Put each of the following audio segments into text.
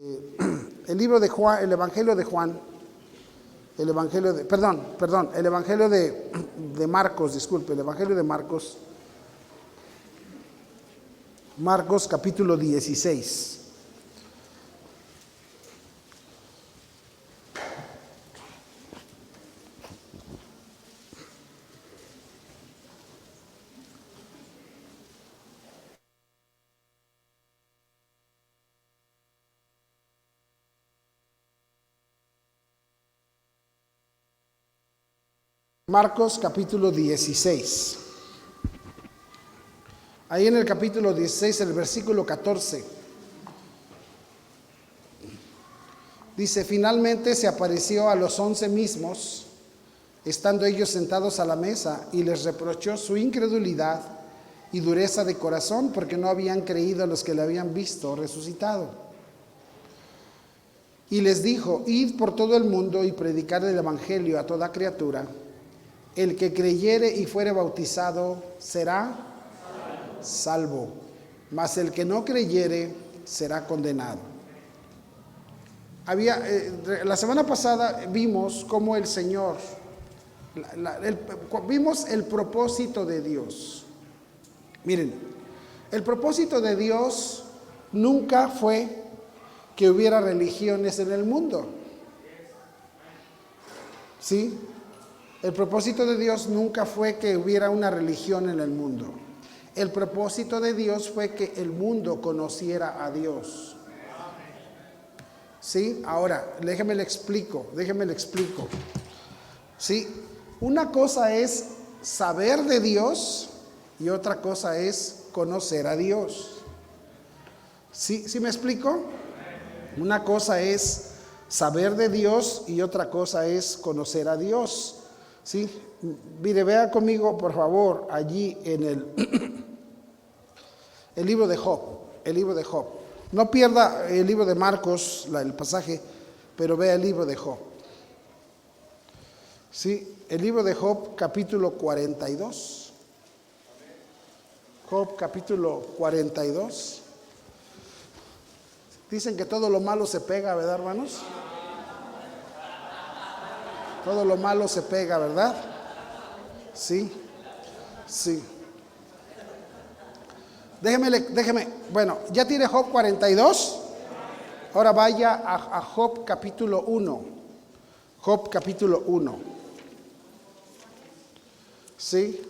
El libro de Juan, el Evangelio de Juan, el Evangelio de, el Evangelio de Marcos, disculpe, el Evangelio de Marcos, Marcos capítulo 16. Marcos capítulo 16. Ahí en el capítulo 16, el versículo 14, dice: finalmente se apareció a los 11 mismos, estando ellos sentados a la mesa, y les reprochó su incredulidad y dureza de corazón, porque no habían creído a los que le habían visto resucitado. Y les dijo: id por todo el mundo y predicad el evangelio a toda criatura. El que creyere y fuere bautizado será salvo, mas el que no creyere será condenado. La semana pasada vimos cómo el Señor, vimos el propósito de Dios. Miren, el propósito de Dios nunca fue que hubiera religiones en el mundo. ¿Sí? El propósito de Dios nunca fue que hubiera una religión en el mundo. El propósito de Dios fue que el mundo conociera a Dios. ¿Sí? Ahora, déjeme le explico. ¿Sí? Una cosa es saber de Dios y otra cosa es conocer a Dios. ¿Sí? ¿Sí me explico? Una cosa es saber de Dios y otra cosa es conocer a Dios. ¿Sí? Mire, vea conmigo por favor allí en el libro de Job. No pierda el libro de Marcos, el pasaje, pero vea el libro de Job. ¿Sí? El libro de Job, capítulo 42. Job, capítulo 42. Dicen que todo lo malo se pega, ¿verdad, hermanos? Todo lo malo se pega, ¿verdad? Sí, sí. Déjeme, bueno, ¿ya tiene Job 42? Ahora vaya a Job capítulo 1. Job capítulo 1. ¿Sí?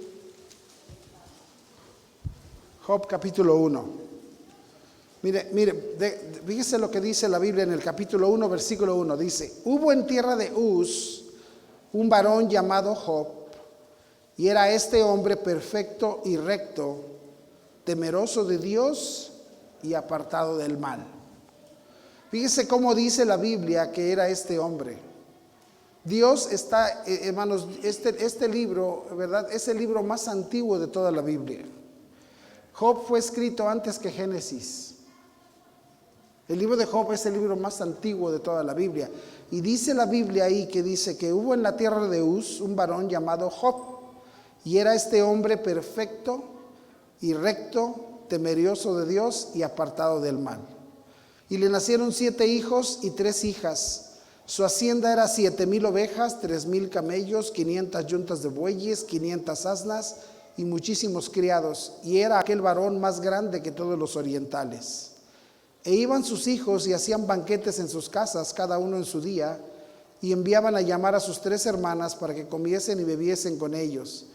Job capítulo 1. Mire, fíjese lo que dice la Biblia en el capítulo 1, versículo 1. Dice: hubo en tierra de Uz un varón llamado Job, y era este hombre perfecto y recto, temeroso de Dios y apartado del mal. Fíjese cómo dice la Biblia que era este hombre. Dios está, hermanos, este libro, ¿verdad? Es el libro más antiguo de toda la Biblia. Job fue escrito antes que Génesis. El libro de Job es el libro más antiguo de toda la Biblia. Y dice la Biblia ahí que dice que hubo en la tierra de Uz un varón llamado Job. Y era este hombre perfecto y recto, temeroso de Dios y apartado del mal. Y le nacieron 7 hijos y 3 hijas. Su hacienda era 7,000 ovejas, 3,000 camellos, 500 yuntas de bueyes, 500 asnas y muchísimos criados. Y era aquel varón más grande que todos los orientales. E iban sus hijos y hacían banquetes en sus casas, cada uno en su día, y enviaban a llamar a sus 3 hermanas para que comiesen y bebiesen con ellos.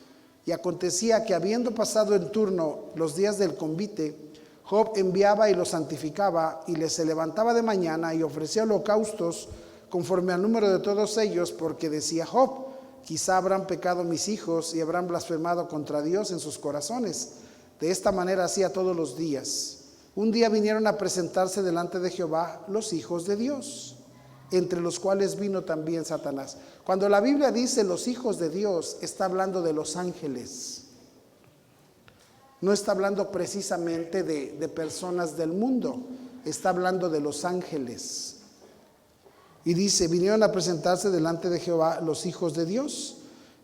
Y acontecía que, habiendo pasado en turno los días del convite, Job enviaba y los santificaba, y les se levantaba de mañana y ofrecía holocaustos conforme al número de todos ellos, porque decía Job: quizá habrán pecado mis hijos y habrán blasfemado contra Dios en sus corazones. De esta manera hacía todos los días. Un día vinieron a presentarse delante de Jehová los hijos de Dios, entre los cuales vino también Satanás. Cuando la Biblia dice los hijos de Dios, está hablando de los ángeles. No está hablando precisamente de personas del mundo, está hablando de los ángeles. Y dice: vinieron a presentarse delante de Jehová los hijos de Dios,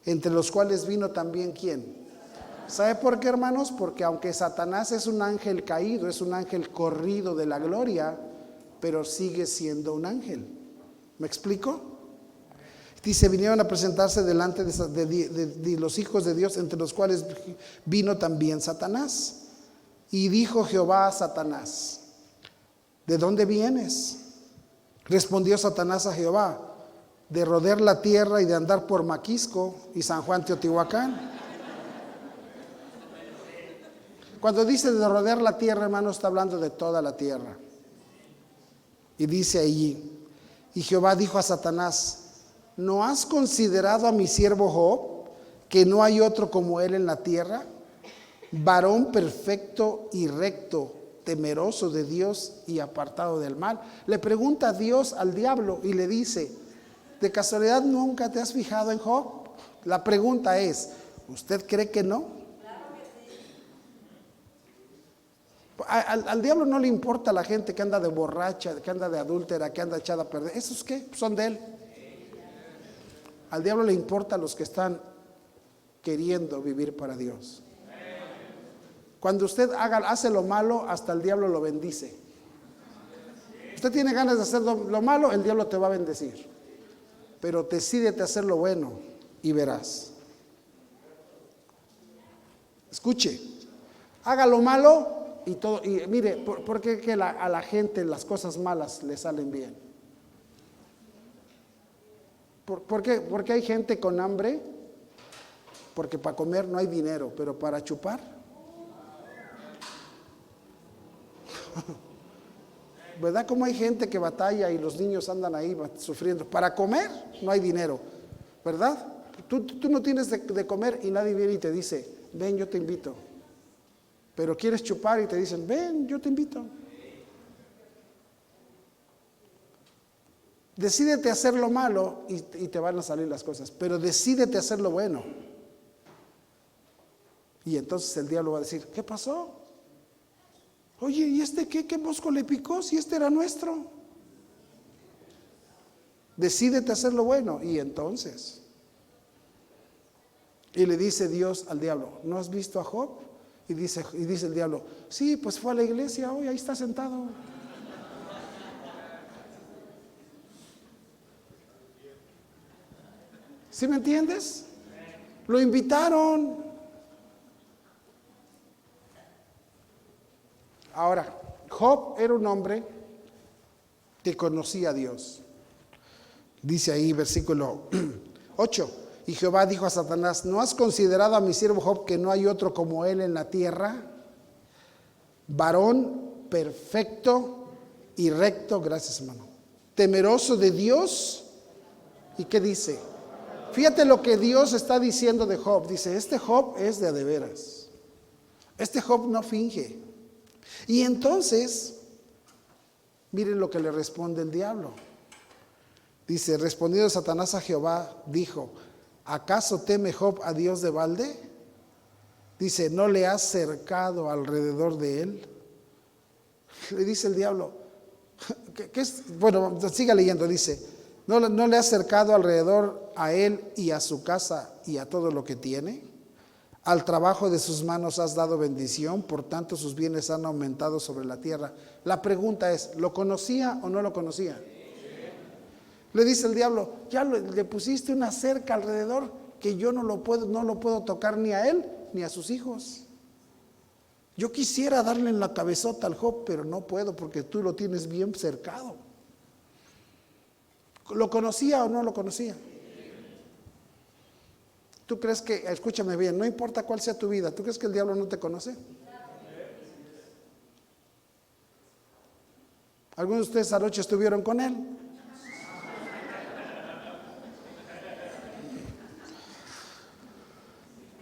entre los cuales vino también ¿quién? ¿Sabe por qué, hermanos? Porque aunque Satanás es un ángel caído, es un ángel corrido de la gloria, pero sigue siendo un ángel. ¿Me explico? Dice, vinieron a presentarse delante de los hijos de Dios, entre los cuales vino también Satanás. Y dijo Jehová a Satanás, ¿de dónde vienes? Respondió Satanás a Jehová, de rodear la tierra y de andar por Maquisco y San Juan Teotihuacán. Cuando dice de rodear la tierra, hermano, está hablando de toda la tierra. Y dice allí, y Jehová dijo a Satanás, ¿no has considerado a mi siervo Job, que no hay otro como él en la tierra? Varón perfecto y recto, temeroso de Dios y apartado del mal. Le pregunta a Dios al diablo y le dice, ¿de casualidad nunca te has fijado en Job? La pregunta es, ¿usted cree que no? Al diablo no le importa la gente que anda de borracha, que anda de adúltera, que anda echada a perder. ¿Esos qué? Son de él. Al diablo le importa a los que están queriendo vivir para Dios. Cuando usted hace lo malo, hasta el diablo lo bendice. Usted tiene ganas de hacer lo malo, el diablo te va a bendecir. Pero decídete a hacer lo bueno y verás. Escuche, haga lo malo y todo. Y mire, ¿por qué que a la gente las cosas malas le salen bien? ¿Por qué? Porque hay gente con hambre, porque para comer no hay dinero, pero para chupar. ¿Verdad? Como hay gente que batalla y los niños andan ahí sufriendo. Para comer no hay dinero, ¿verdad? Tú no tienes de comer y nadie viene y te dice, ven, yo te invito. Pero quieres chupar y te dicen, ven, yo te invito. Decídete a hacer lo malo y te van a salir las cosas, pero decídete a hacer lo bueno. Y entonces el diablo va a decir, ¿qué pasó? Oye, ¿y este qué mosco le picó si este era nuestro? Decídete a hacer lo bueno. Y entonces, y le dice Dios al diablo, ¿no has visto a Job? Y dice el diablo, sí, pues fue a la iglesia hoy, ahí está sentado. ¿Sí me entiendes? Lo invitaron. Ahora, Job era un hombre que conocía a Dios. Dice ahí versículo 8, y Jehová dijo a Satanás, ¿no has considerado a mi siervo Job, que no hay otro como él en la tierra? Varón perfecto y recto, gracias hermano, temeroso de Dios. ¿Y qué dice? Fíjate lo que Dios está diciendo de Job. Dice, este Job es de a veras. Este Job no finge. Y entonces, miren lo que le responde el diablo. Dice, respondiendo Satanás a Jehová, dijo, ¿acaso teme Job a Dios de balde? Dice, ¿no le has cercado alrededor de él? Le dice el diablo, ¿qué es? Bueno, siga leyendo, dice, ¿no le has cercado alrededor a él y a su casa y a todo lo que tiene? Al trabajo de sus manos has dado bendición, por tanto sus bienes han aumentado sobre la tierra. La pregunta es, ¿lo conocía o no lo conocía? Le dice el diablo, ya le pusiste una cerca alrededor que yo no lo puedo tocar ni a él ni a sus hijos. Yo quisiera darle en la cabezota al Job, pero no puedo porque tú lo tienes bien cercado. ¿Lo conocía o no lo conocía? ¿Tú crees que, escúchame bien, no importa cuál sea tu vida, ¿tú crees que el diablo no te conoce? ¿Algunos de ustedes anoche estuvieron con él?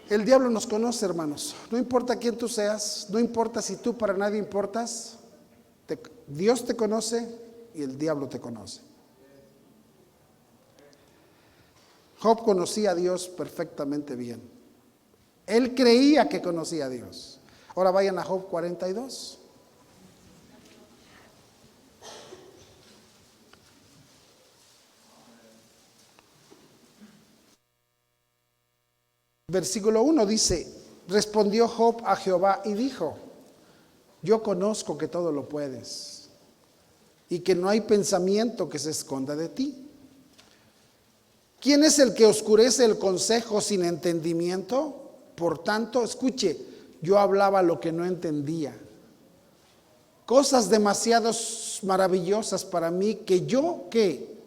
El diablo nos conoce, hermanos. No importa quién tú seas, no importa si tú para nadie importas, Dios te conoce y el diablo te conoce. Job conocía a Dios perfectamente bien. Él creía que conocía a Dios. Ahora vayan a Job 42. Versículo 1 dice, respondió Job a Jehová y dijo, yo conozco que todo lo puedes y que no hay pensamiento que se esconda de ti. ¿Quién es el que oscurece el consejo sin entendimiento? Por tanto, escuche, yo hablaba lo que no entendía. Cosas demasiado maravillosas para mí que yo, ¿qué?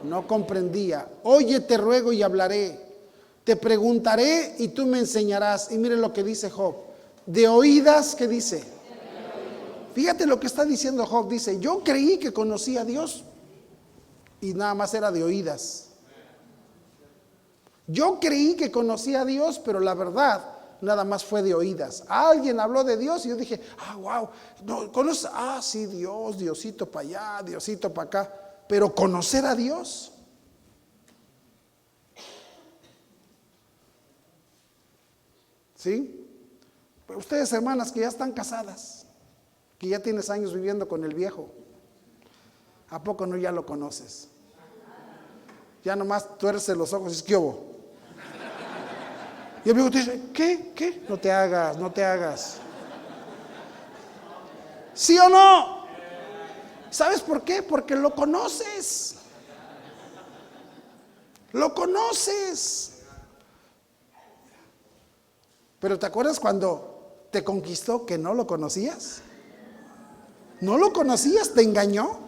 No comprendía. Oye, te ruego y hablaré. Te preguntaré y tú me enseñarás. Y mire lo que dice Job. De oídas, ¿qué dice? Fíjate lo que está diciendo Job. Dice, yo creí que conocía a Dios y nada más era de oídas. Yo creí que conocía a Dios, pero la verdad nada más fue de oídas. Alguien habló de Dios y yo dije, wow, no, conoce, sí, Dios, Diosito para allá, Diosito para acá. Pero conocer a Dios. ¿Sí? Pero ustedes, hermanas, que ya están casadas, que ya tienes años viviendo con el viejo, ¿a poco no ya lo conoces? Ya nomás tuerce los ojos y dices, ¿qué hubo? Y el viejo te dice, ¿qué? No te hagas. ¿Sí o no? ¿Sabes por qué? Porque lo conoces. Lo conoces. Pero ¿te acuerdas cuando te conquistó que no lo conocías? ¿No lo conocías? ¿Te engañó?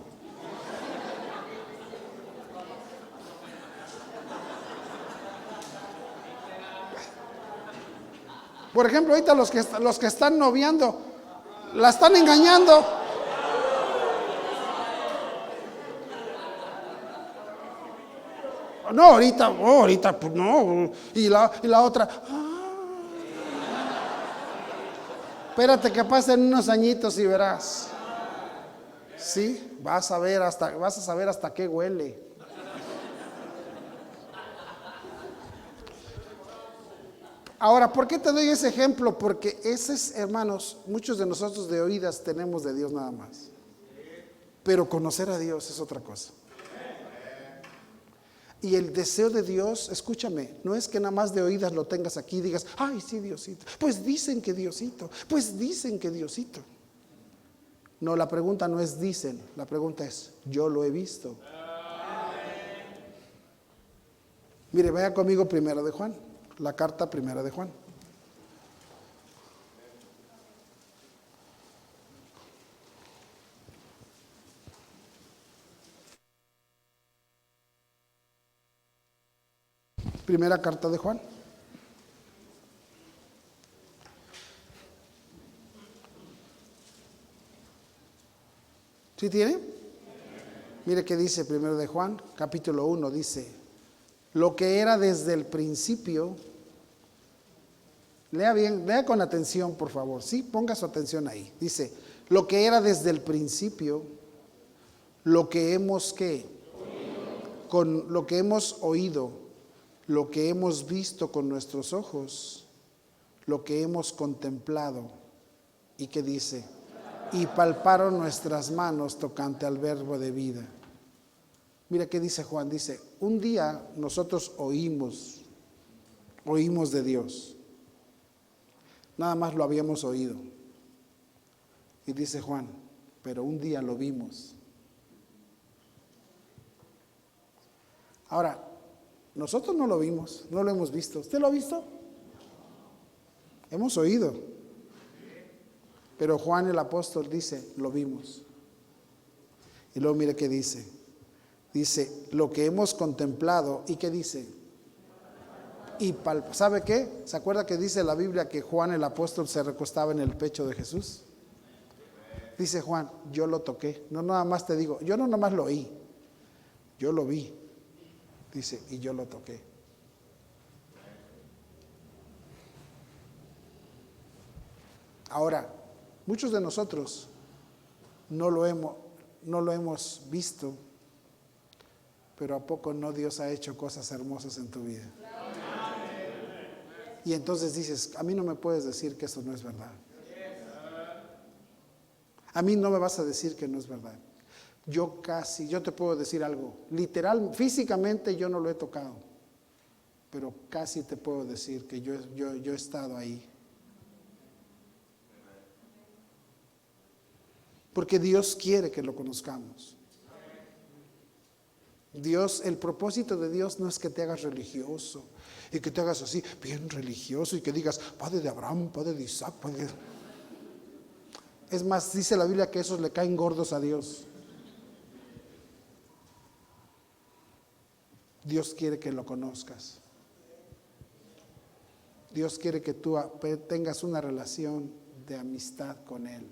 Por ejemplo, ahorita los que están noviando, la están engañando. No, ahorita, pues no. Y la otra, espérate que pasen unos añitos y verás. Sí, vas a saber hasta qué huele. Ahora, ¿por qué te doy ese ejemplo? Porque ese es, hermanos, muchos de nosotros de oídas tenemos de Dios nada más. Pero conocer a Dios es otra cosa. Y el deseo de Dios, escúchame, no es que nada más de oídas lo tengas aquí y digas, ay, sí, Diosito. Pues dicen que Diosito. No, la pregunta no es dicen, la pregunta es, yo lo he visto. Mire, vaya conmigo primero de Juan. La carta primera de Juan. Primera carta de Juan. ¿Sí tiene? Mire qué dice primero de Juan, capítulo 1, dice, lo que era desde el principio. Lea bien, lea con atención, por favor. Sí, ponga su atención ahí. Dice, lo que era desde el principio, lo que hemos con lo que hemos oído, lo que hemos visto con nuestros ojos, lo que hemos contemplado. ¿Y qué dice? Y palparon nuestras manos tocante al verbo de vida. Mira qué dice Juan, dice, un día nosotros oímos de Dios. Nada más lo habíamos oído. Y dice Juan, pero un día lo vimos. Ahora, nosotros no lo vimos, no lo hemos visto. ¿Usted lo ha visto? Hemos oído. Pero Juan el apóstol dice, lo vimos. Y luego mire qué dice. Dice, lo que hemos contemplado. ¿Y qué dice? Y ¿sabe qué? ¿Se acuerda que dice la Biblia que Juan el apóstol se recostaba en el pecho de Jesús? Dice Juan, yo lo toqué. No nada más te digo, yo no nada más lo oí, yo lo vi. Dice, y yo lo toqué. Ahora, muchos de nosotros no lo hemos visto, pero ¿a poco no Dios ha hecho cosas hermosas en tu vida? Y entonces dices, a mí no me puedes decir que eso no es verdad. A mí no me vas a decir que no es verdad. Yo te puedo decir algo, literal, físicamente yo no lo he tocado, pero casi te puedo decir que yo he estado ahí. Porque Dios quiere que lo conozcamos. Dios, el propósito de Dios no es que te hagas religioso y que te hagas así, bien religioso, y que digas, Padre de Abraham, Padre de Isaac, Padre de... Es más, dice la Biblia que esos le caen gordos a Dios. Dios quiere que lo conozcas. Dios quiere que tú tengas una relación de amistad con Él.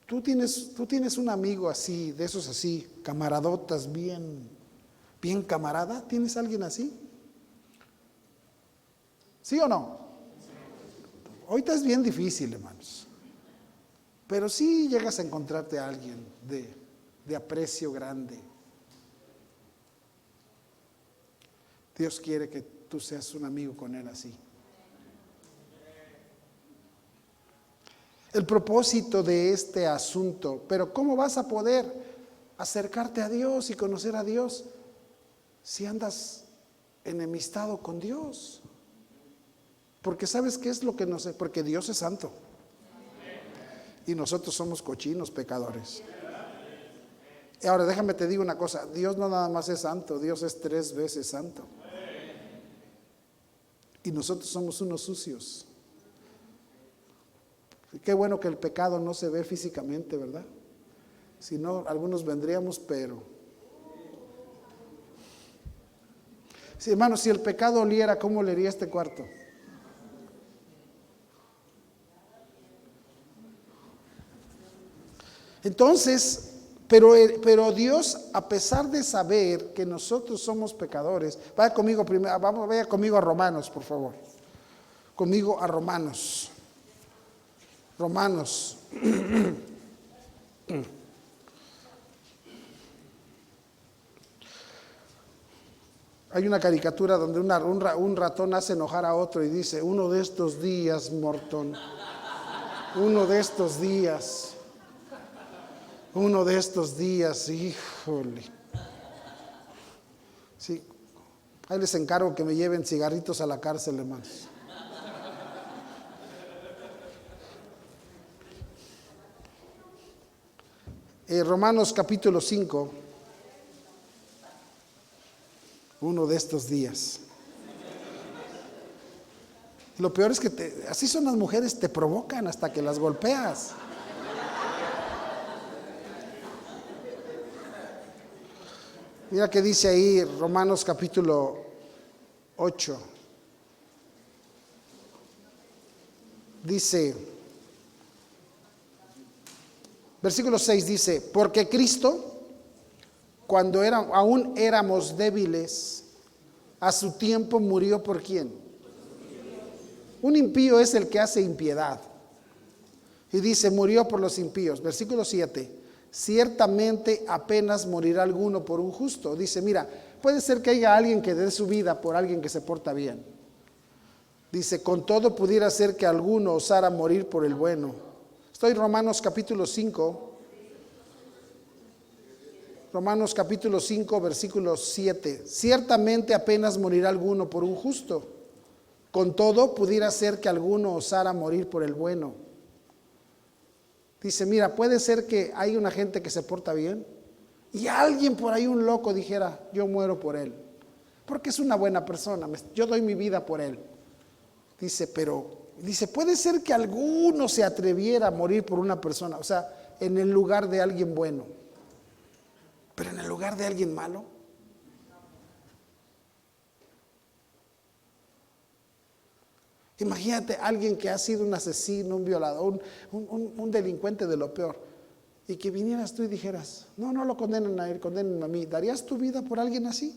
Tú tienes un amigo así, de esos así, camaradotas, bien camarada. ¿Tienes alguien así? ¿Sí o no? Ahorita es bien difícil, hermanos. Pero sí llegas a encontrarte a alguien de aprecio grande. Dios quiere que tú seas un amigo con Él así. El propósito de este asunto, pero ¿cómo vas a poder acercarte a Dios y conocer a Dios si andas enemistado con Dios? Porque ¿sabes qué es lo que no sé? Porque Dios es santo y nosotros somos cochinos, pecadores. Y ahora déjame te digo una cosa, Dios no nada más es santo, Dios es 3 veces santo. Y nosotros somos unos sucios. Qué bueno que el pecado no se ve físicamente, ¿verdad? Si no, algunos vendríamos, pero... Sí, hermano, si el pecado oliera, ¿cómo olería este cuarto? Entonces, pero Dios, a pesar de saber que nosotros somos pecadores, vaya conmigo primero, vaya conmigo a Romanos, por favor. Conmigo a Romanos. Romanos. Hay una caricatura donde un ratón hace enojar a otro y dice, uno de estos días, Morton, uno de estos días, híjole. Sí, ahí les encargo que me lleven cigarritos a la cárcel, hermanos. Romanos capítulo 5, uno de estos días. Lo peor es que así son las mujeres, te provocan hasta que las golpeas. Mira que dice ahí Romanos capítulo 8. Dice, versículo 6 dice, porque Cristo, cuando aún éramos débiles, a su tiempo murió por ¿quién? Un impío es el que hace impiedad. Y dice, murió por los impíos. Versículo 7. Ciertamente apenas morirá alguno por un justo. Dice, mira, puede ser que haya alguien que dé su vida por alguien que se porta bien. Dice, con todo pudiera ser que alguno osara morir por el bueno. Estoy en Romanos capítulo 5. Romanos capítulo 5, versículo 7. Ciertamente apenas morirá alguno por un justo. Con todo pudiera ser que alguno osara morir por el bueno. Dice, mira, puede ser que hay una gente que se porta bien y alguien por ahí, un loco, dijera, yo muero por él, porque es una buena persona, yo doy mi vida por él. Dice, puede ser que alguno se atreviera a morir por una persona, o sea, en el lugar de alguien bueno, pero en el lugar de alguien malo. Imagínate alguien que ha sido un asesino, un violador, un delincuente de lo peor, y que vinieras tú y dijeras, no lo condenen a él, condenen a mí. ¿Darías tu vida por alguien así?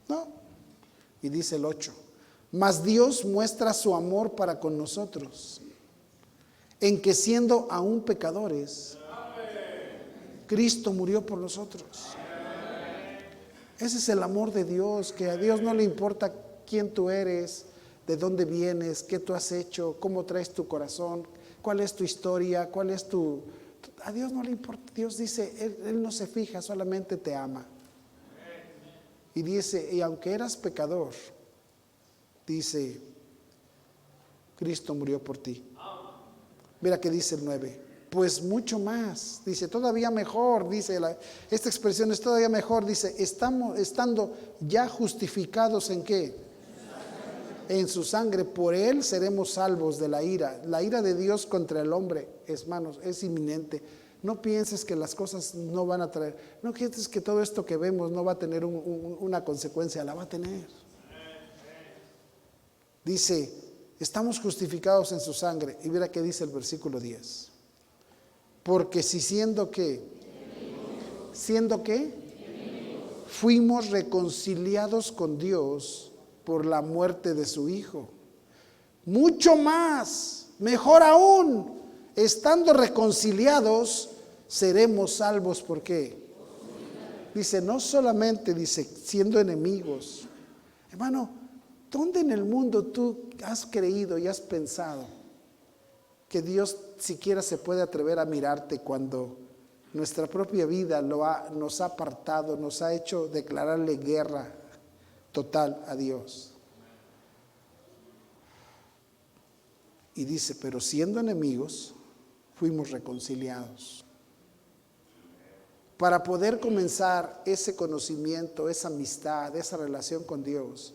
No. Y dice el 8, mas Dios muestra su amor para con nosotros, en que siendo aún pecadores, Cristo murió por nosotros. Ese es el amor de Dios, que a Dios no le importa quién tú eres, de dónde vienes, qué tú has hecho, cómo traes tu corazón, cuál es tu historia, a Dios no le importa. Dios dice, Él no se fija, solamente te ama. Y dice, y aunque eras pecador, dice, Cristo murió por ti. Mira que dice el 9, pues mucho más. Dice, todavía mejor, dice, esta expresión es todavía mejor, dice, estando ya justificados ¿en qué? En su sangre, por él seremos salvos de la ira. La ira de Dios contra el hombre, hermanos, es inminente. No pienses que las cosas no van a traer, no pienses que todo esto que vemos no va a tener una consecuencia, la va a tener. Dice, estamos justificados en su sangre. Y mira qué dice el versículo 10. Porque si siendo qué, fuimos reconciliados con Dios por la muerte de su Hijo, mucho más, mejor aún, estando reconciliados, seremos salvos. ¿Por qué? Dice, no solamente, dice, siendo enemigos. Hermano, ¿dónde en el mundo tú has creído y has pensado que Dios siquiera se puede atrever a mirarte cuando nuestra propia vida nos ha apartado, nos ha hecho declararle guerra total a Dios? Y dice, pero siendo enemigos, fuimos reconciliados. Para poder comenzar ese conocimiento, esa amistad, esa relación con Dios,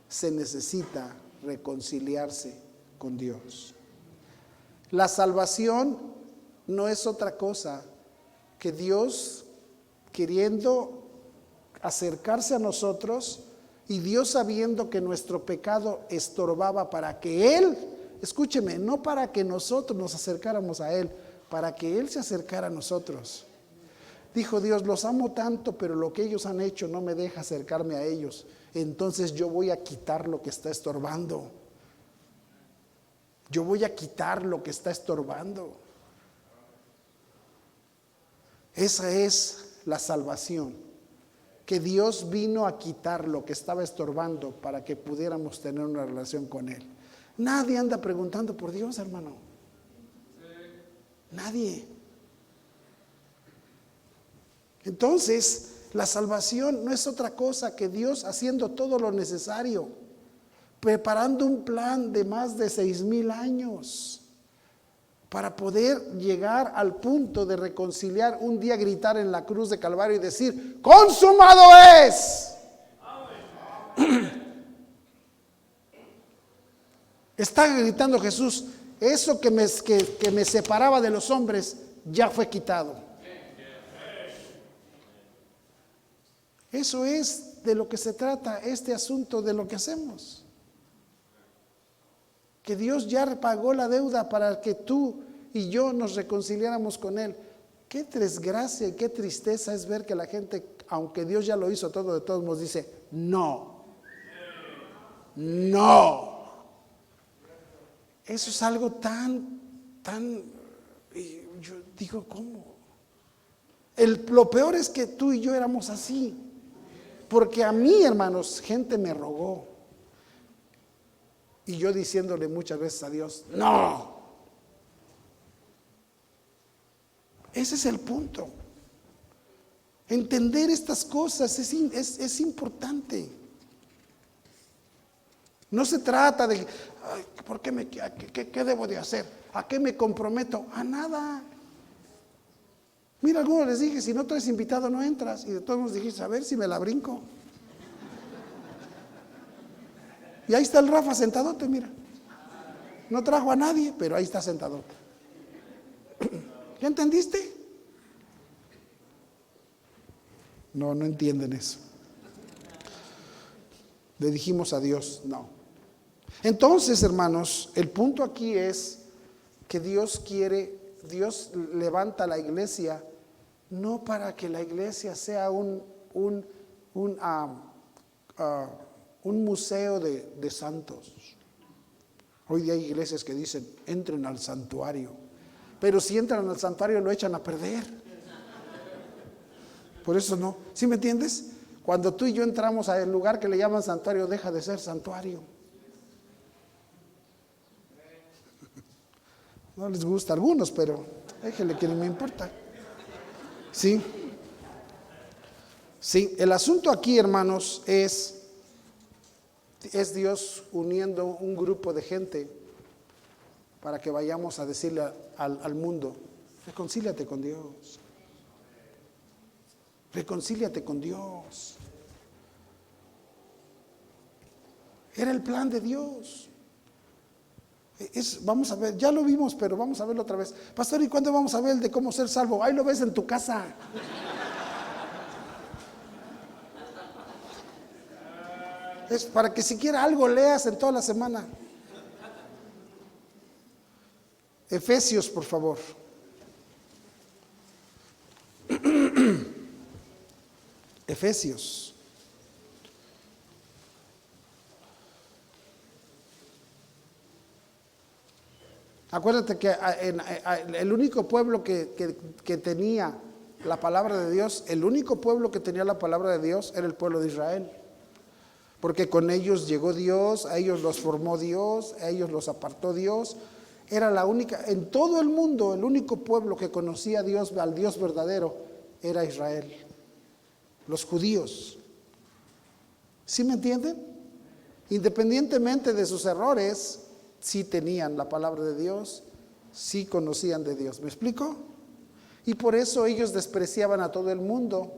se necesita reconciliarse con Dios. La salvación no es otra cosa que Dios queriendo acercarse a nosotros y Dios sabiendo que nuestro pecado estorbaba para que Él, escúcheme, no para que nosotros nos acercáramos a Él, para que Él se acercara a nosotros. Dijo Dios, los amo tanto, pero lo que ellos han hecho no me deja acercarme a ellos. Entonces yo voy a quitar lo que está estorbando. Yo voy a quitar lo que está estorbando. Esa es la salvación. Que Dios vino a quitar lo que estaba estorbando para que pudiéramos tener una relación con Él. Nadie anda preguntando por Dios, hermano. Nadie. Entonces, la salvación no es otra cosa que Dios haciendo todo lo necesario, preparando un plan de más de 6,000 años para poder llegar al punto de reconciliar, un día gritar en la cruz de Calvario y decir, ¡consumado es! Está gritando Jesús, eso que me separaba de los hombres ya fue quitado. Eso es de lo que se trata este asunto de lo que hacemos. Que Dios ya pagó la deuda para que tú y yo nos reconciliáramos con Él. Qué desgracia y qué tristeza es ver que la gente, aunque Dios ya lo hizo todo, de todos modos dice, no. Eso es algo tan, yo digo, ¿cómo? Lo peor es que tú y yo éramos así. Porque a mí, hermanos, gente me rogó. Y yo diciéndole muchas veces a Dios, no. Ese es el punto. Entender estas cosas es importante. No se trata de, ¿por qué qué debo de hacer? ¿A qué me comprometo? A nada. Mira, algunos les dije, si no traes invitado no entras. Y de todos nos dijiste, a ver si me la brinco. Y ahí está el Rafa sentadote, mira. No trajo a nadie, pero ahí está sentadote. ¿Ya entendiste? No entienden eso. Le dijimos a Dios, no. Entonces, hermanos, el punto aquí es que Dios levanta la iglesia no para que la iglesia sea un museo de santos. Hoy día hay iglesias que dicen, entren al santuario, pero si entran al santuario lo echan a perder. Por eso no, ¿sí me entiendes? Cuando tú y yo entramos al lugar que le llaman santuario, deja de ser santuario. No les gusta a algunos, pero déjenle que no me importa. Sí, el asunto aquí, hermanos, es Dios uniendo un grupo de gente para que vayamos a decirle al mundo Reconcíliate con Dios. Reconcíliate con Dios. Era el plan de Dios. Vamos a ver, ya lo vimos, pero vamos a verlo otra vez. Pastor, ¿y cuándo vamos a ver el de cómo ser salvo? Ahí lo ves en tu casa. Es para que siquiera algo leas en toda la semana. Efesios, por favor. Efesios. Acuérdate que el único pueblo que tenía la palabra de Dios, el único pueblo que tenía la palabra de Dios era el pueblo de Israel. Porque con ellos llegó Dios, a ellos los formó Dios, a ellos los apartó Dios. Era la única, en todo el mundo, el único pueblo que conocía a Dios, al Dios verdadero, era Israel. Los judíos. ¿Sí me entienden? Independientemente de sus errores, sí tenían la palabra de Dios, sí conocían de Dios. ¿Me explico? Y por eso ellos despreciaban a todo el mundo.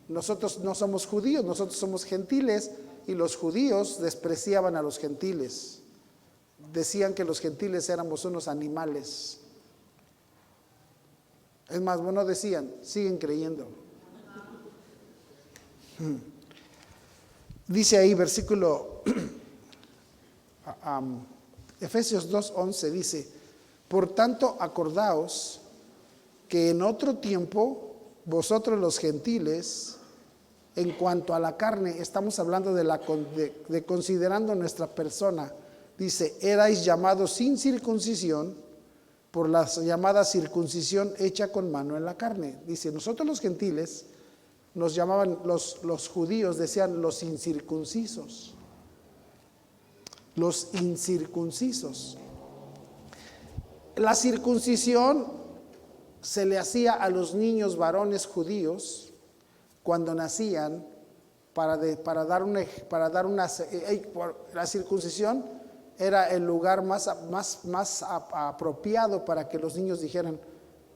Nosotros no somos judíos, nosotros somos gentiles, y los judíos despreciaban a los gentiles. Decían que los gentiles éramos unos animales. Es más, bueno, decían, siguen creyendo. Dice ahí versículo Efesios 2:11 dice: por tanto acordaos que en otro tiempo vosotros los gentiles, en cuanto a la carne, estamos hablando de considerando nuestra persona, dice, erais llamados sin circuncisión por la llamada circuncisión hecha con mano en la carne. Dice, nosotros los gentiles nos llamaban, los judíos decían los incircuncisos. Los incircuncisos. La circuncisión se le hacía a los niños varones judíos cuando nacían la circuncisión era el lugar más apropiado para que los niños dijeran,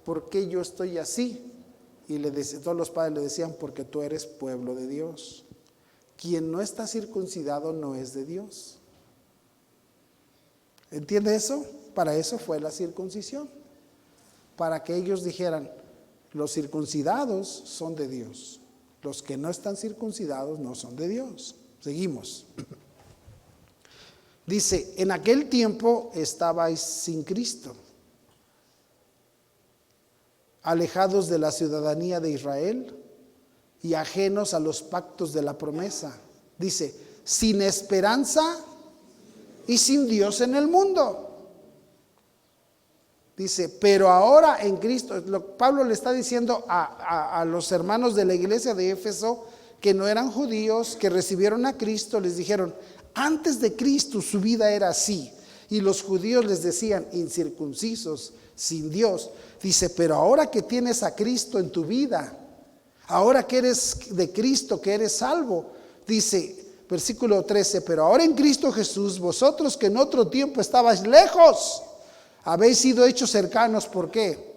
¿por qué yo estoy así? Y todos los padres le decían, porque tú eres pueblo de Dios. Quien no está circuncidado no es de Dios. ¿Entiende eso? Para eso fue la circuncisión. Para que ellos dijeran, los circuncidados son de Dios. Los que no están circuncidados no son de Dios. Seguimos. Dice, en aquel tiempo estabais sin Cristo, alejados de la ciudadanía de Israel y ajenos a los pactos de la promesa. Dice, sin esperanza y sin Dios en el mundo. Dice, pero ahora en Cristo, Pablo le está diciendo a los hermanos de la iglesia de Éfeso que no eran judíos, que recibieron a Cristo, les dijeron, antes de Cristo su vida era así. Y los judíos les decían, incircuncisos, sin Dios. Dice, pero ahora que tienes a Cristo en tu vida, ahora que eres de Cristo, que eres salvo, dice, versículo 13, pero ahora en Cristo Jesús, vosotros que en otro tiempo estabais lejos, habéis sido hechos cercanos. ¿Por qué?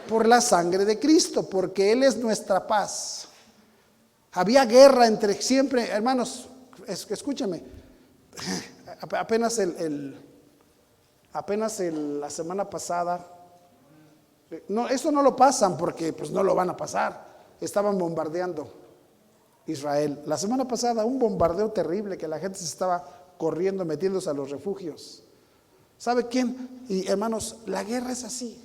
Por la sangre de Cristo, porque Él es nuestra paz. Había guerra entre siempre, hermanos, escúchame, apenas la semana pasada, no, eso no lo pasan porque pues no lo van a pasar, estaban bombardeando Israel. La semana pasada un bombardeo terrible que la gente se estaba corriendo, metiéndose a los refugios. ¿Sabe quién? Y hermanos, la guerra es así.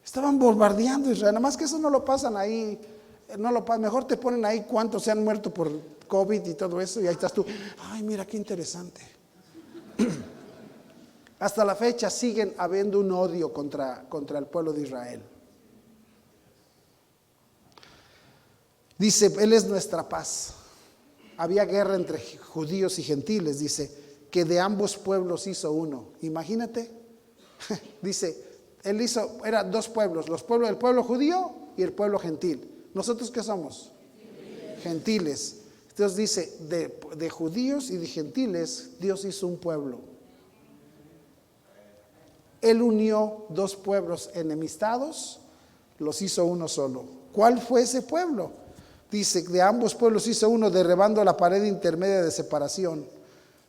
Estaban bombardeando Israel, nada más que eso no lo pasan ahí, mejor te ponen ahí cuántos se han muerto por COVID y todo eso, y ahí estás tú, ay, mira qué interesante. Hasta la fecha siguen habiendo un odio contra el pueblo de Israel. Dice, Él es nuestra paz. Había guerra entre judíos y gentiles, dice, que de ambos pueblos hizo uno. Imagínate. Dice, Él eran dos pueblos, el pueblo judío y el pueblo gentil. ¿Nosotros qué somos? Gentiles. Dios dice, de judíos y de gentiles, Dios hizo un pueblo. Él unió dos pueblos enemistados, los hizo uno solo. ¿Cuál fue ese pueblo? Dice, de ambos pueblos hizo uno, derribando la pared intermedia de separación,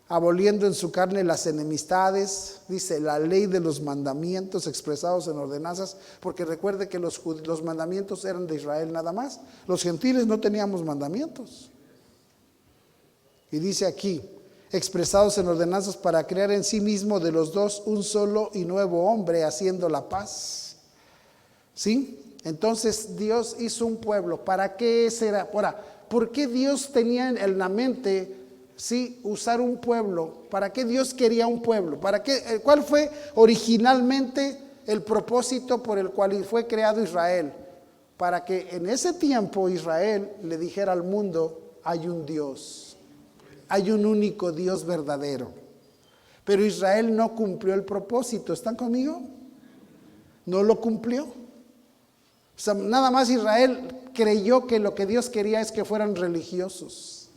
aboliendo en su carne las enemistades, dice, la ley de los mandamientos expresados en ordenanzas, porque recuerde que los mandamientos eran de Israel nada más. Los gentiles no teníamos mandamientos. Y dice aquí, expresados en ordenanzas para crear en sí mismo de los dos un solo y nuevo hombre, haciendo la paz. ¿Sí? Entonces Dios hizo un pueblo. ¿Para qué será? Ahora, ¿por qué Dios tenía en la mente, sí, usar un pueblo? ¿Para qué Dios quería un pueblo? ¿Para qué? ¿Cuál fue originalmente el propósito por el cual fue creado Israel? Para que en ese tiempo Israel le dijera al mundo, hay un Dios. Hay un único Dios verdadero. Pero Israel no cumplió el propósito. ¿Están conmigo? No lo cumplió. O sea, nada más Israel creyó que lo que Dios quería es que fueran religiosos.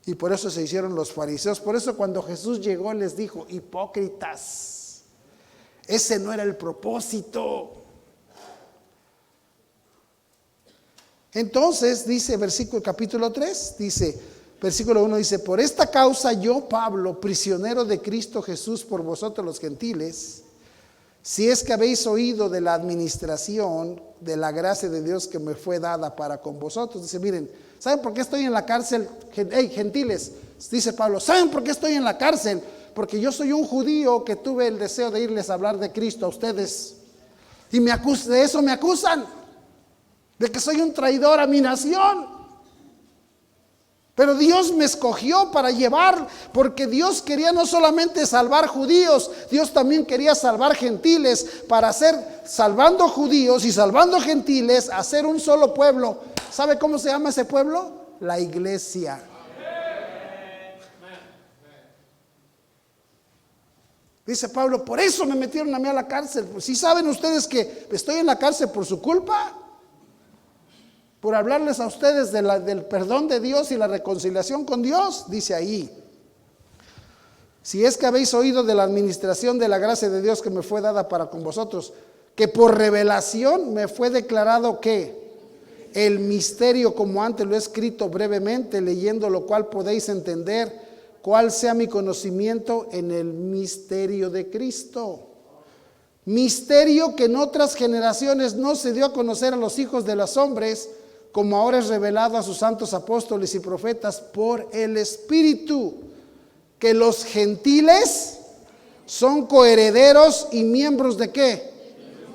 Y por eso se hicieron los fariseos. Por eso cuando Jesús llegó les dijo, hipócritas, ese no era el propósito. Entonces dice versículo capítulo 3, dice, versículo 1 dice, por esta causa yo, Pablo, prisionero de Cristo Jesús por vosotros los gentiles, si es que habéis oído de la administración de la gracia de Dios que me fue dada para con vosotros. Dice, miren, ¿saben por qué estoy en la cárcel? Hey, gentiles, dice Pablo, ¿saben por qué estoy en la cárcel? Porque yo soy un judío que tuve el deseo de irles a hablar de Cristo a ustedes. Y de eso me acusan, de que soy un traidor a mi nación. Pero Dios me escogió para llevar, porque Dios quería no solamente salvar judíos, Dios también quería salvar gentiles, para hacer, salvando judíos y salvando gentiles, hacer un solo pueblo. ¿Sabe cómo se llama ese pueblo? La iglesia. Dice Pablo, por eso me metieron a mí a la cárcel. Pues, ¿sí saben ustedes que estoy en la cárcel por su culpa? Por hablarles a ustedes del perdón de Dios y la reconciliación con Dios. Dice ahí, si es que habéis oído de la administración de la gracia de Dios que me fue dada para con vosotros, que por revelación me fue declarado que el misterio, como antes lo he escrito brevemente, leyendo lo cual podéis entender cuál sea mi conocimiento en el misterio de Cristo. Misterio que en otras generaciones no se dio a conocer a los hijos de los hombres, como ahora es revelado a sus santos apóstoles y profetas por el Espíritu, que los gentiles son coherederos y miembros ¿de qué?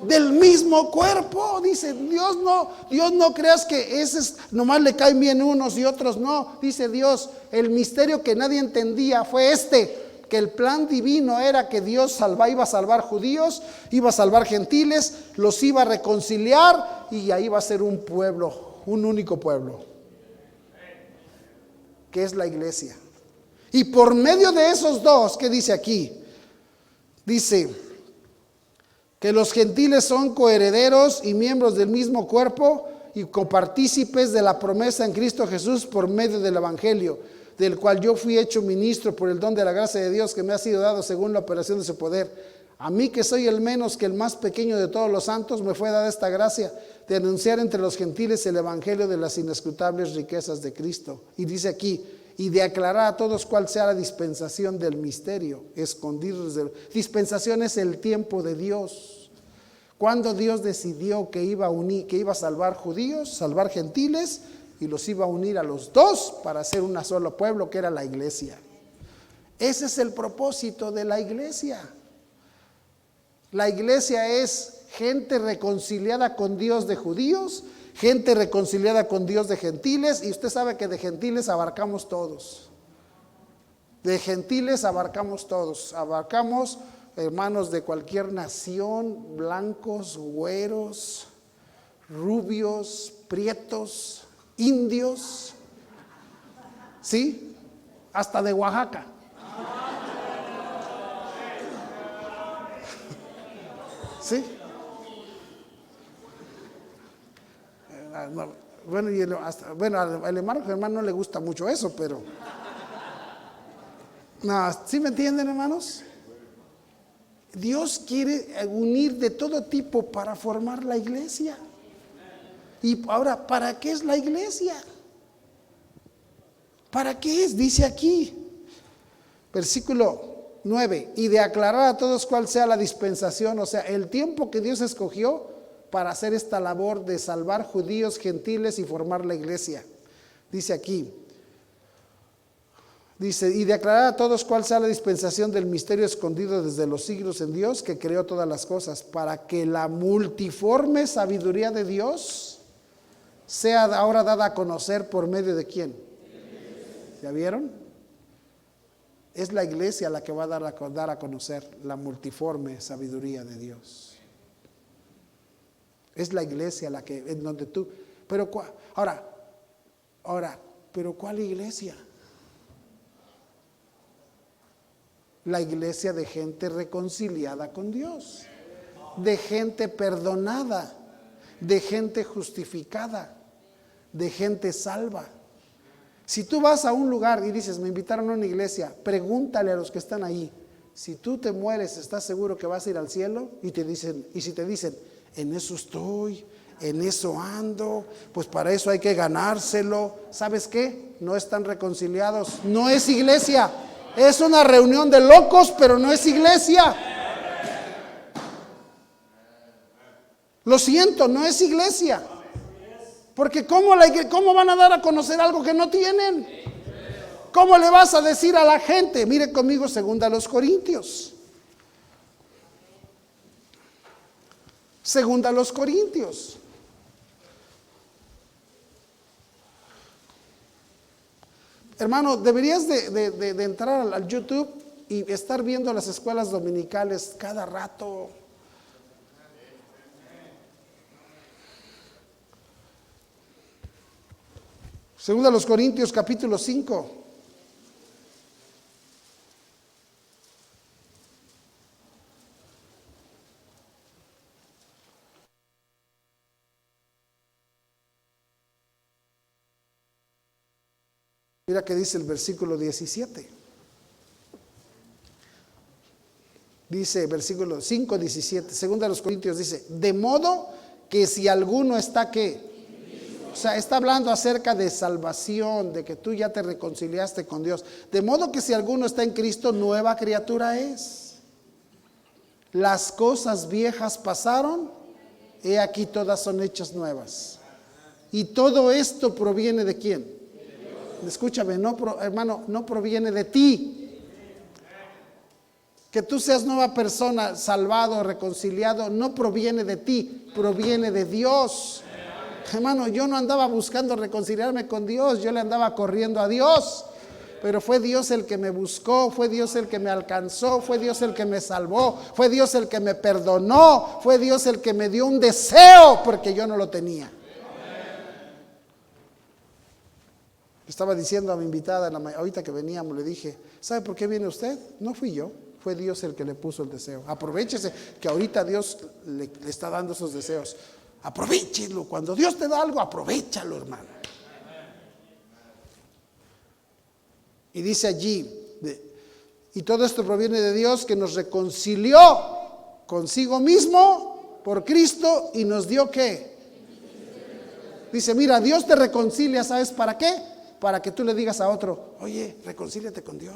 Del mismo cuerpo. Dice, Dios no creas que ese nomás le caen bien unos y otros no. Dice Dios, el misterio que nadie entendía fue que el plan divino era que Dios iba a salvar judíos, iba a salvar gentiles, los iba a reconciliar y ahí va a ser un pueblo, un único pueblo, que es la iglesia. Y por medio de esos dos, ¿qué dice aquí? Dice que los gentiles son coherederos y miembros del mismo cuerpo y copartícipes de la promesa en Cristo Jesús por medio del evangelio, del cual yo fui hecho ministro por el don de la gracia de Dios que me ha sido dado según la operación de su poder. A mí, que soy el menos que el más pequeño de todos los santos, me fue dada esta gracia de anunciar entre los gentiles el evangelio de las inescrutables riquezas de Cristo. Y dice aquí, y de aclarar a todos cuál sea la dispensación del misterio escondido desde dispensación es el tiempo de Dios. Cuando Dios decidió que iba a salvar judíos, salvar gentiles, y los iba a unir a los dos para hacer un solo pueblo, que era la iglesia. Ese es el propósito de la iglesia. La iglesia es gente reconciliada con Dios de judíos, gente reconciliada con Dios de gentiles, y usted sabe que de gentiles abarcamos todos. De gentiles abarcamos todos, abarcamos hermanos de cualquier nación, blancos, güeros, rubios, prietos, indios, ¿sí? Hasta de Oaxaca. ¿Sí? Bueno, al hermano Germán no le gusta mucho eso, pero no, ¿sí me entienden, hermanos? Dios quiere unir de todo tipo para formar la iglesia. Y ahora, ¿para qué es la iglesia? ¿Para qué es? Dice aquí, versículo 9, y de aclarar a todos cuál sea la dispensación, o sea, el tiempo que Dios escogió para hacer esta labor de salvar judíos, gentiles y formar la iglesia. Dice aquí, dice, y de aclarar a todos cuál sea la dispensación del misterio escondido desde los siglos en Dios, que creó todas las cosas, para que la multiforme sabiduría de Dios sea ahora dada a conocer por medio de ¿quién? ¿Ya vieron? Es la iglesia la que va a dar a conocer la multiforme sabiduría de Dios. Es la iglesia la que, en donde tú, pero pero ¿cuál iglesia? La iglesia de gente reconciliada con Dios, de gente perdonada, de gente justificada, de gente salva. Si tú vas a un lugar y dices, me invitaron a una iglesia, pregúntale a los que están ahí, si tú te mueres, ¿estás seguro que vas a ir al cielo? Y si te dicen, en eso estoy, en eso ando, pues para eso hay que ganárselo. ¿Sabes qué? No están reconciliados, no es iglesia, es una reunión de locos, pero no es iglesia. Lo siento, no es iglesia. Porque ¿cómo van a dar a conocer algo que no tienen? ¿Cómo le vas a decir a la gente? Mire conmigo 2 Corintios. 2 Corintios. Hermano, deberías de entrar al YouTube y estar viendo las escuelas dominicales cada rato. Segunda a los Corintios capítulo 5. Mira que dice el versículo 17. Dice versículo 5, 17. Segunda a los Corintios dice, de modo que si alguno está ¿qué? O sea, está hablando acerca de salvación, de que tú ya te reconciliaste con Dios. De modo que si alguno está en Cristo, nueva criatura es. Las cosas viejas pasaron, he aquí todas son hechas nuevas. Y todo esto proviene ¿de quién? Escúchame, hermano, no proviene de ti. Que tú seas nueva persona, salvado, reconciliado, no proviene de ti, proviene de Dios. Hermano, yo no andaba buscando reconciliarme con Dios, yo le andaba corriendo a Dios. Pero fue Dios el que me buscó, fue Dios el que me alcanzó, fue Dios el que me salvó, fue Dios el que me perdonó, fue Dios el que me dio un deseo porque yo no lo tenía. Estaba diciendo a mi invitada, ahorita que veníamos, le dije, ¿sabe por qué viene usted? No fui yo, fue Dios el que le puso el deseo. Aprovéchese que ahorita Dios le está dando esos deseos. Aprovechelo, cuando Dios te da algo, aprovéchalo, hermano. Y dice allí, y todo esto proviene de Dios que nos reconcilió consigo mismo por Cristo y nos dio ¿qué? Dice, mira, Dios te reconcilia, ¿sabes para qué? Para que tú le digas a otro, oye, reconcíliate con Dios.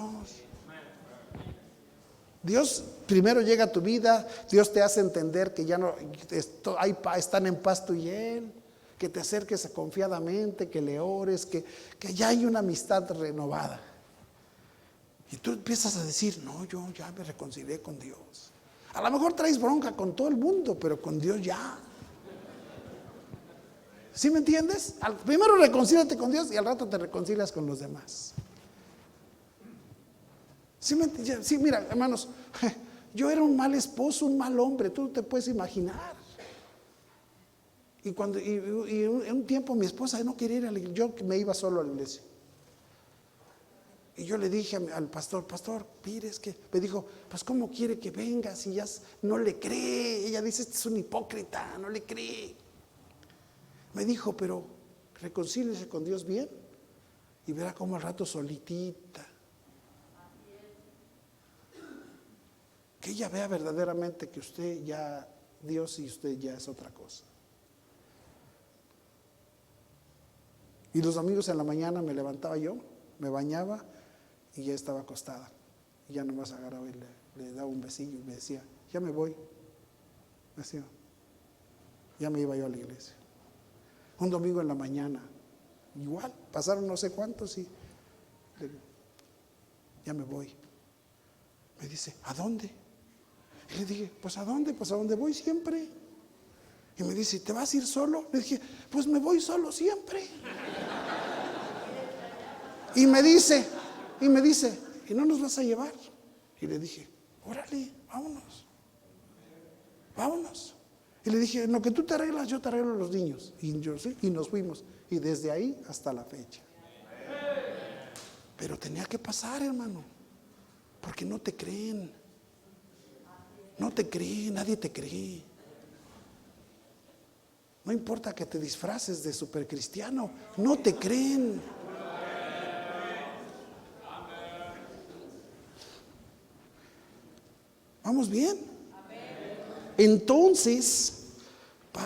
Dios primero llega a tu vida, Dios te hace entender que ya no están en paz tú y Él, que te acerques confiadamente, que le ores, que ya hay una amistad renovada. Y tú empiezas a decir, no, yo ya me reconcilié con Dios. A lo mejor traes bronca con todo el mundo, pero con Dios ya. ¿Sí me entiendes? Primero reconcíliate con Dios y al rato te reconcilias con los demás. Sí, mira, hermanos, yo era un mal esposo, un mal hombre, tú te puedes imaginar. Y en un tiempo mi esposa no quería ir a la iglesia, yo me iba solo a la iglesia. Y yo le dije al pastor, mire, es que me dijo, pues ¿cómo quiere que venga si ya no le cree? Ella dice, este es un hipócrita, no le cree. Me dijo, pero reconcíliese con Dios bien y verá cómo al rato solitita. Que ella vea verdaderamente que usted ya, Dios y usted ya es otra cosa. Y los domingos en la mañana me levantaba yo, me bañaba y ya estaba acostada. Y ya nomás agarraba y le daba un besillo y me decía, ya me voy. Me decía, ya me iba yo a la iglesia. Un domingo en la mañana, igual, pasaron no sé cuántos y ya me voy. Me dice, ¿a dónde? Y le dije, pues ¿a dónde? Pues a donde voy siempre. Y me dice, ¿te vas a ir solo? Le dije, pues me voy solo siempre. Y me dice, ¿y no nos vas a llevar? Y le dije, órale, vámonos. Y le dije, en lo que tú te arreglas, yo te arreglo a los niños. Y yo sí, y nos fuimos. Y desde ahí hasta la fecha. Pero tenía que pasar, hermano, porque no te creen. No te creen, nadie te cree. No importa que te disfraces de supercristiano, no te creen. ¿Vamos bien? Entonces,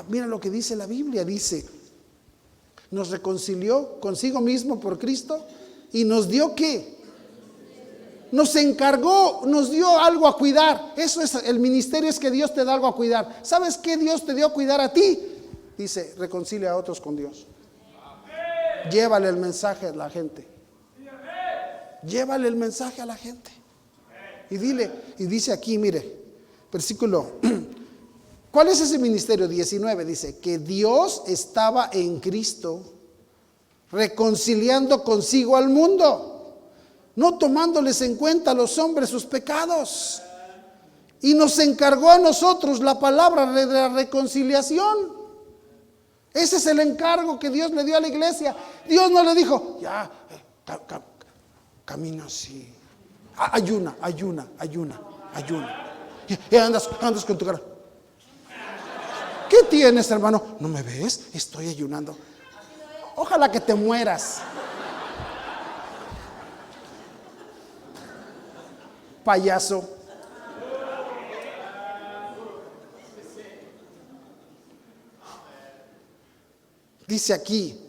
mira lo que dice la Biblia, dice, nos reconcilió consigo mismo por Cristo y nos dio ¿qué? Nos encargó, nos dio algo a cuidar. Eso es el ministerio, es que Dios te da algo a cuidar. ¿Sabes qué Dios te dio a cuidar a ti? Dice, reconcilia a otros con Dios. Llévale el mensaje a la gente. Llévale el mensaje a la gente. Y dile, y dice aquí, mire, versículo, ¿cuál es ese ministerio? 19, dice, que Dios estaba en Cristo reconciliando consigo al mundo, no tomándoles en cuenta a los hombres sus pecados, y nos encargó a nosotros la palabra de la reconciliación. Ese es el encargo que Dios le dio a la iglesia. Dios no le dijo, ya, camina así, ayuna. Y andas con tu cara. ¿Qué tienes, hermano? ¿No me ves? Estoy ayunando. Ojalá que te mueras. Payaso. Dice aquí,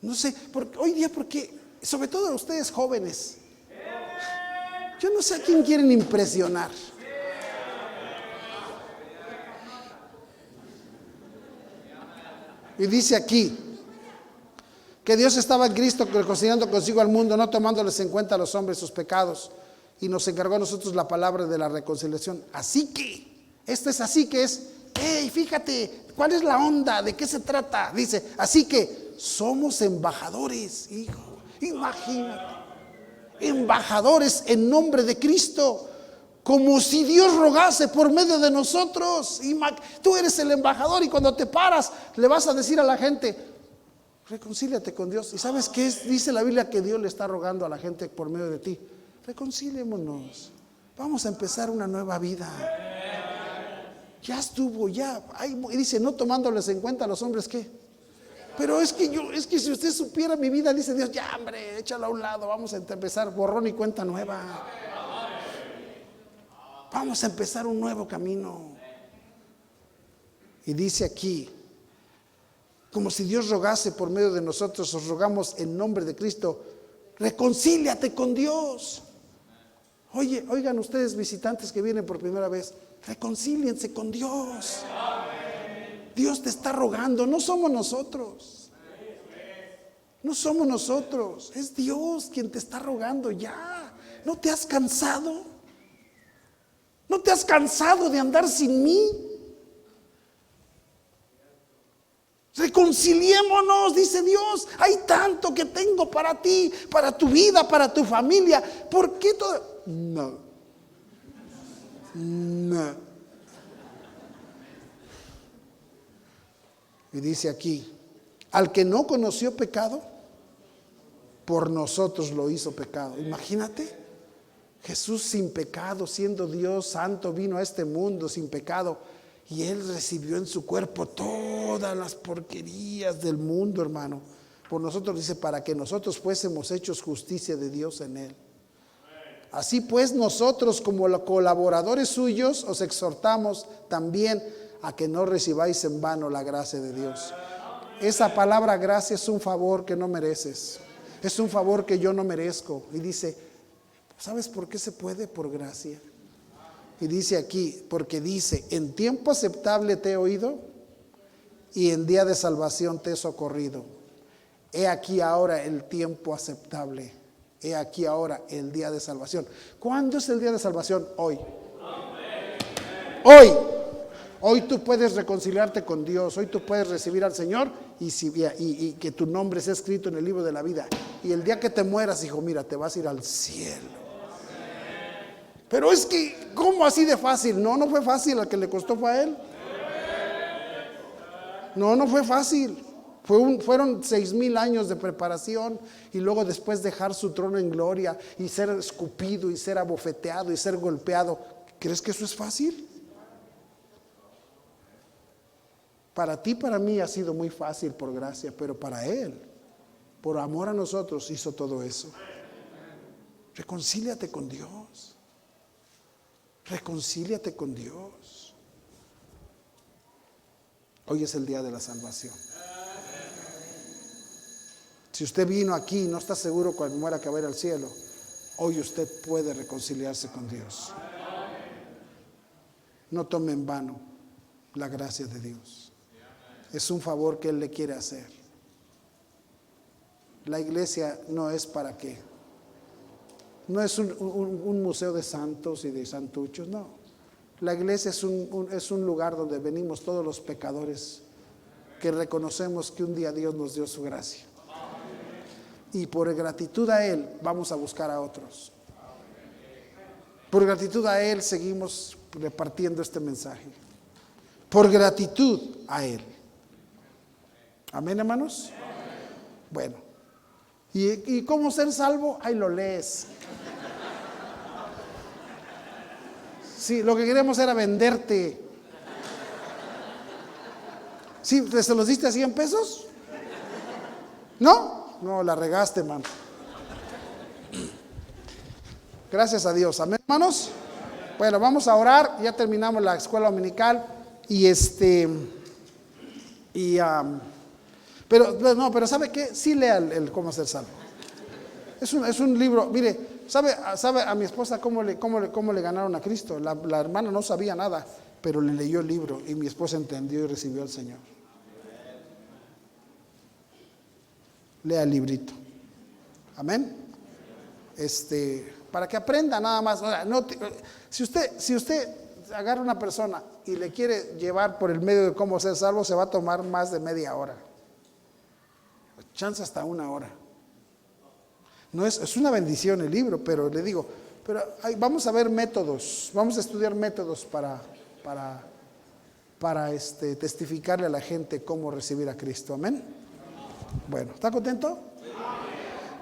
no sé, hoy día porque, sobre todo ustedes jóvenes, yo no sé a quién quieren impresionar. Y dice aquí que Dios estaba en Cristo reconciliando consigo al mundo, no tomándoles en cuenta a los hombres sus pecados, y nos encargó a nosotros la palabra de la reconciliación. Así que, esto es así que es, hey, fíjate, ¿cuál es la onda? ¿De qué se trata? Dice, así que somos embajadores, hijo, imagínate, embajadores en nombre de Cristo, como si Dios rogase por medio de nosotros. Tú eres el embajador y cuando te paras le vas a decir a la gente, reconcíliate con Dios. ¿Y sabes qué es? Dice la Biblia que Dios le está rogando a la gente por medio de ti. Reconciliémonos, vamos a empezar una nueva vida. Ya estuvo, ya. Y dice, no tomándoles en cuenta a los hombres, ¿qué? Pero es que si usted supiera mi vida, dice Dios, ya hombre, échalo a un lado, vamos a empezar borrón y cuenta nueva. Vamos a empezar un nuevo camino. Y dice aquí, como si Dios rogase por medio de nosotros, os rogamos en nombre de Cristo, reconcíliate con Dios. Oigan ustedes visitantes que vienen por primera vez, reconcíliense con Dios. Dios te está rogando, no somos nosotros. No somos nosotros, es Dios quien te está rogando ya. ¿No te has cansado? ¿No te has cansado de andar sin mí? Reconciliémonos, dice Dios. Hay tanto que tengo para ti, para tu vida, para tu familia. ¿Por qué todo? No. Y dice aquí, al que no conoció pecado, por nosotros lo hizo pecado. Imagínate, Jesús sin pecado, siendo Dios santo, vino a este mundo sin pecado. Y Él recibió en su cuerpo todas las porquerías del mundo, hermano. Por nosotros, dice, para que nosotros fuésemos hechos justicia de Dios en Él. Así pues, nosotros como colaboradores suyos os exhortamos también a que no recibáis en vano la gracia de Dios. Esa palabra gracia es un favor que no mereces. Es un favor que yo no merezco. Y dice, ¿sabes por qué se puede? Por gracia. Y dice aquí, porque dice, en tiempo aceptable te he oído y en día de salvación te he socorrido. He aquí ahora el tiempo aceptable. He aquí ahora el día de salvación. ¿Cuándo es el día de salvación? Hoy. Hoy. Hoy tú puedes reconciliarte con Dios. Hoy tú puedes recibir al Señor y que tu nombre sea escrito en el libro de la vida. Y el día que te mueras, hijo, mira, te vas a ir al cielo. Pero es que, ¿cómo así de fácil? No, no fue fácil. Al que le costó fue a él. No, no fue fácil. Fueron 6,000 años de preparación y luego después dejar su trono en gloria y ser escupido y ser abofeteado y ser golpeado. ¿Crees que eso es fácil? Para ti, para mí ha sido muy fácil por gracia, pero para Él, por amor a nosotros, hizo todo eso. Reconcíliate con Dios. Reconcíliate con Dios. Hoy es el día de la salvación. Si usted vino aquí y no está seguro cuando muera que va a ir al cielo, hoy usted puede reconciliarse con Dios. No tome en vano la gracia de Dios. Es un favor que Él le quiere hacer. La iglesia no es para qué. No es un museo de santos y de santuchos, no. La iglesia es un lugar donde venimos todos los pecadores que reconocemos que un día Dios nos dio su gracia. Y por gratitud a Él vamos a buscar a otros. Por gratitud a Él seguimos repartiendo este mensaje. Por gratitud a Él. Amén, hermanos. Bueno. ¿Y cómo ser salvo? Ahí lo lees. Sí, lo que queremos era venderte. ¿Sí? ¿Se los diste a 100 pesos? ¿No? No, la regaste, hermano. Gracias a Dios. Amén, hermanos. Bueno, vamos a orar. Ya terminamos la escuela dominical. Pero ¿sabe qué? Sí lea el cómo ser salvo. Es un libro. Mire, ¿sabe a mi esposa cómo le ganaron a Cristo? La hermana no sabía nada, pero le leyó el libro y mi esposa entendió y recibió al Señor. Lea el librito. Amén. Para que aprenda nada más. O sea, si usted agarra una persona y le quiere llevar por el medio de cómo ser salvo, se va a tomar más de media hora. Chance hasta 1 hora. No es una bendición el libro, pero le digo, vamos a ver métodos, vamos a estudiar métodos para testificarle a la gente cómo recibir a Cristo. Amén. Bueno, ¿está contento?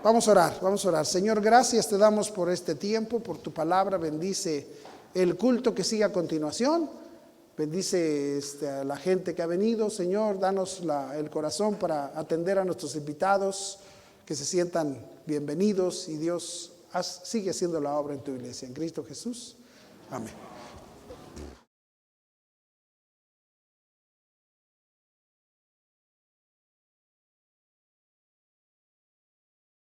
Vamos a orar. Señor, gracias te damos por este tiempo, por tu palabra. Bendice el culto que sigue a continuación. Bendice a la gente que ha venido. Señor, danos el corazón para atender a nuestros invitados, que se sientan bienvenidos. Y Dios sigue haciendo la obra en tu iglesia. En Cristo Jesús. Amén.